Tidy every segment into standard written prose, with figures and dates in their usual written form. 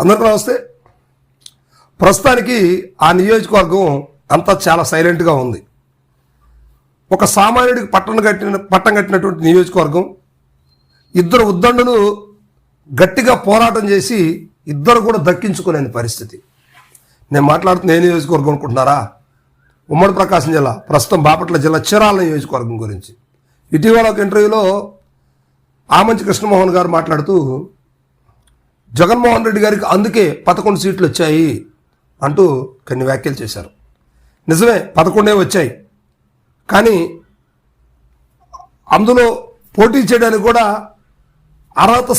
అందరికీ నమస్తే. ప్రస్తుతానికి ఆ నియోజకవర్గం అంతా చాలా సైలెంట్గా ఉంది. ఒక సామాన్యుడికి పట్టం కట్టినటువంటి నియోజకవర్గం. ఇద్దరు ఉద్దండులు గట్టిగా పోరాటం చేసి ఇద్దరు కూడా దక్కించుకోలేని పరిస్థితి. నేను మాట్లాడుతున్న ఏ నియోజకవర్గం అనుకుంటున్నారా? ఉమ్మడి ప్రకాశం జిల్లా, ప్రస్తుతం బాపట్ల జిల్లా చీరాల నియోజకవర్గం గురించి. ఇటీవల ఒక ఇంటర్వ్యూలో ఆమంచి కృష్ణమోహన్ గారు మాట్లాడుతూ జగన్మోహన్ రెడ్డి గారికి అందుకే 11 సీట్లు వచ్చాయి అంటూ కొన్ని వ్యాఖ్యలు చేశారు. నిజమే, 11 వచ్చాయి. కానీ అందులో పోటీ చేయడానికి కూడా అర్హత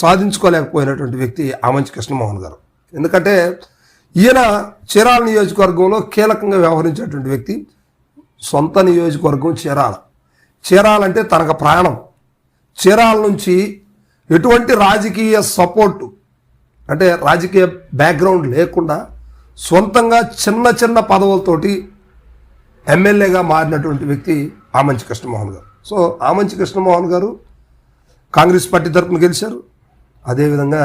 సాధించుకోలేకపోయినటువంటి వ్యక్తి ఆమంచి కృష్ణమోహన్ గారు. ఎందుకంటే ఈయన చీరాల నియోజకవర్గంలో కీలకంగా వ్యవహరించేటువంటి వ్యక్తి. సొంత నియోజకవర్గం చీరాలంటే తనకు ప్రాణం. చీరాల నుంచి ఎటువంటి రాజకీయ సపోర్టు అంటే రాజకీయ బ్యాక్గ్రౌండ్ లేకుండా సొంతంగా చిన్న చిన్న పదవులతోటి ఎమ్మెల్యేగా మారినటువంటి వ్యక్తి ఆమంచి కృష్ణమోహన్ గారు. సో ఆమంచి కృష్ణమోహన్ గారు కాంగ్రెస్ పార్టీ తరఫున గెలిచారు. అదేవిధంగా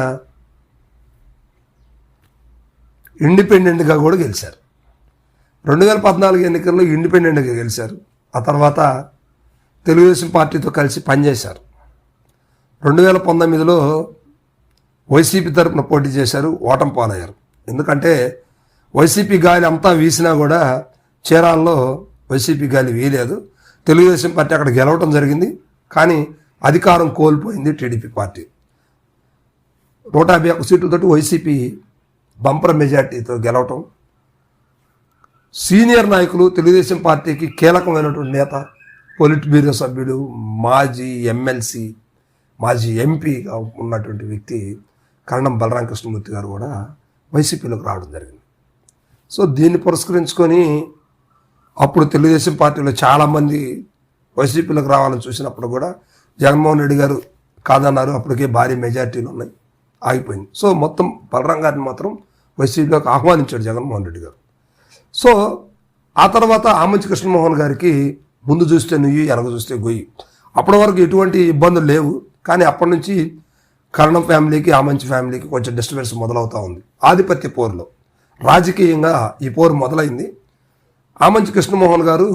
ఇండిపెండెంట్గా కూడా గెలిచారు. 2014 ఎన్నికల్లో ఇండిపెండెంట్గా గెలిచారు. ఆ తర్వాత తెలుగుదేశం పార్టీతో కలిసి పనిచేశారు. 2019లో వైసీపీ తరఫున పోటీ చేశారు, ఓటమి పాలయ్యారు. ఎందుకంటే వైసీపీ గాలి అంతా వీసినా కూడా చీరాల్లో వైసీపీ గాలి వీయలేదు. తెలుగుదేశం పార్టీ అక్కడ గెలవటం జరిగింది, కానీ అధికారం కోల్పోయింది టీడీపీ పార్టీ. 151 సీట్లతోటి వైసీపీ బంపర్ మెజార్టీతో గెలవటం. సీనియర్ నాయకులు, తెలుగుదేశం పార్టీకి కీలకమైనటువంటి నేత, పొలిట్ బ్యూరో సభ్యుడు, మాజీ ఎమ్మెల్సీ, మాజీ ఎంపీగా ఉన్నటువంటి వ్యక్తి కరణం బలరాం కృష్ణమూర్తి గారు కూడా వైసీపీలోకి రావడం జరిగింది. సో దీన్ని పురస్కరించుకొని అప్పుడు తెలుగుదేశం పార్టీలో చాలామంది వైసీపీలోకి రావాలని చూసినప్పుడు కూడా జగన్మోహన్ రెడ్డి గారు కాదన్నారు. అప్పటికే భారీ మెజార్టీలు ఉన్నాయి, ఆగిపోయింది. సో మొత్తం బలరాం గారిని మాత్రం వైసీపీలోకి ఆహ్వానించాడు జగన్మోహన్ రెడ్డి గారు. సో ఆ తర్వాత ఆమంచి కృష్ణమోహన్ గారికి ముందు చూస్తే నుయ్యి, వెనక చూస్తే గొయ్యి. అప్పటి వరకు ఎటువంటి ఇబ్బందులు లేవు, కానీ అప్పటి నుంచి కరణం ఫ్యామిలీకి, ఆమంచి ఫ్యామిలీకి కొంచెం డిస్టర్బెన్స్ మొదలవుతూ ఉంది. ఆధిపత్య పోరులో రాజకీయంగా ఈ పోరు మొదలైంది. ఆమంచి కృష్ణమోహన్ గారు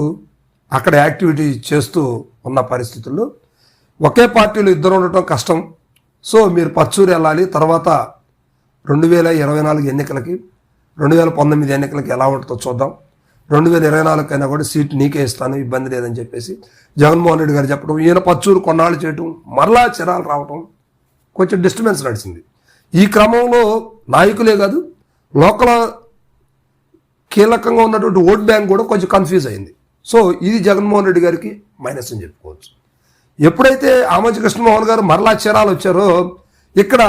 అక్కడ యాక్టివిటీ చేస్తూ ఉన్న పరిస్థితుల్లో ఒకే పార్టీలో ఇద్దరు ఉండటం కష్టం. సో మీరు పచ్చూరు వెళ్ళాలి. తర్వాత 2024 ఎన్నికలకి, 2019 ఎన్నికలకి ఎలా ఉంటుందో చూద్దాం. 2024 కైనా కూడా సీట్ నీకే ఇస్తాను, ఇబ్బంది లేదని చెప్పేసి జగన్మోహన్ రెడ్డి గారు చెప్పడం, ఈయన పచ్చూరు కొన్నాళ్ళు చేయటం, మరలా చీరాలు రావటం, కొంచెం డిస్టర్బెన్స్ నడిచింది. ఈ క్రమంలో నాయకులే కాదు, లోకల్ కీలకంగా ఉన్నటువంటి ఓట్ బ్యాంక్ కూడా కొంచెం కన్ఫ్యూజ్ అయింది. సో ఇది జగన్మోహన్ రెడ్డి గారికి మైనస్ అని చెప్పుకోవచ్చు. ఎప్పుడైతే ఆమంచి కృష్ణమోహన్ గారు మరలా చీరాలు వచ్చారో ఇక్కడ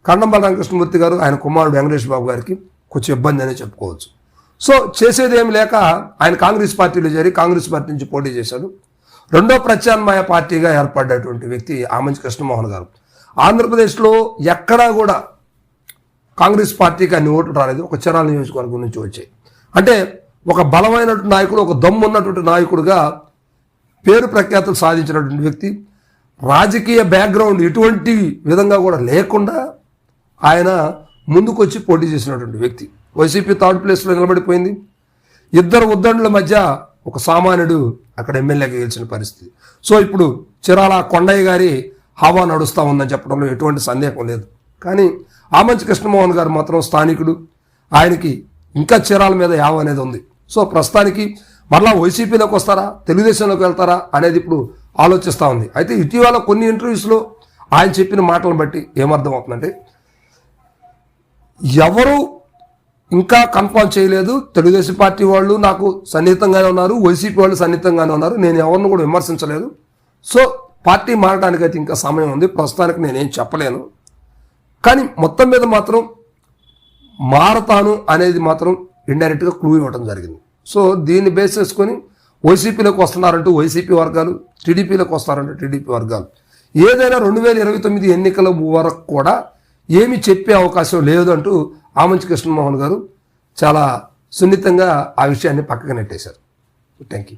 కరణం బలరాం కృష్ణమూర్తి గారు, ఆయన కుమారుడు వెంకటేష్ బాబు గారికి కొంచెం ఇబ్బంది అనే చెప్పుకోవచ్చు. సో చేసేది ఏమి లేక ఆయన కాంగ్రెస్ పార్టీలో చేరి కాంగ్రెస్ పార్టీ నుంచి పోటీ చేశాడు. రెండో ప్రత్యామ్నాయ పార్టీగా ఏర్పడ్డటువంటి వ్యక్తి ఆమంచి కృష్ణమోహన్ గారు. ఆంధ్రప్రదేశ్లో ఎక్కడా కూడా కాంగ్రెస్ పార్టీకి అన్ని ఓట్లు రాలేదు, ఒక చీరాల నియోజకవర్గం నుంచి వచ్చాయి. అంటే ఒక బలమైనటువంటి నాయకుడు, ఒక దమ్ము ఉన్నటువంటి నాయకుడుగా పేరు ప్రఖ్యాతులు సాధించినటువంటి వ్యక్తి. రాజకీయ బ్యాక్గ్రౌండ్ ఎటువంటి విధంగా కూడా లేకుండా ఆయన ముందుకొచ్చి పోటీ చేసినటువంటి వ్యక్తి. వైసీపీ థర్డ్ ప్లేస్లో నిలబడిపోయింది. ఇద్దరు ఉద్దండుల మధ్య ఒక సామాన్యుడు అక్కడ ఎమ్మెల్యేగా గెలిచిన పరిస్థితి. సో ఇప్పుడు చీరాల కొండయ్య గారి హవా నడుస్తూ ఉందని చెప్పడంలో ఎటువంటి సందేహం లేదు. కానీ ఆమంచి కృష్ణమోహన్ గారు మాత్రం స్థానికుడు, ఆయనకి ఇంకా చీరాల మీద యావ అనేది ఉంది. సో ప్రస్తుతానికి మరలా వైసీపీలోకి వస్తారా, తెలుగుదేశంలోకి వెళ్తారా అనేది ఇప్పుడు ఆలోచిస్తూ ఉంది. అయితే ఇటీవల కొన్ని ఇంటర్వ్యూస్లో ఆయన చెప్పిన మాటలను బట్టి ఏమర్థం అవుతుందంటే, ఎవరు ఇంకా కన్ఫర్మ్ చేయలేదు. తెలుగుదేశం పార్టీ వాళ్ళు నాకు సన్నిహితంగానే ఉన్నారు, వైసీపీ వాళ్ళు సన్నిహితంగానే ఉన్నారు, నేను ఎవరిని కూడా విమర్శించలేదు. సో పార్టీ మారడానికైతే ఇంకా సమయం ఉంది, ప్రస్తుతానికి నేనేం చెప్పలేను. కానీ మొత్తం మీద మాత్రం మారతాను అనేది మాత్రం ఇండైరెక్ట్గా క్లూ ఇవ్వడం జరిగింది. సో దీన్ని బేస్ చేసుకొని వైసీపీలోకి వస్తున్నారంటూ వైసీపీ వర్గాలు, టీడీపీలోకి వస్తారంటూ టీడీపీ వర్గాలు. ఏదైనా 2029 ఎన్నికల వరకు కూడా ఏమి చెప్పే అవకాశం లేదంటూ ఆమంచి కృష్ణమోహన్ గారు చాలా సున్నితంగా ఆ విషయాన్ని పక్కకు నెట్టేశారు. Thank you.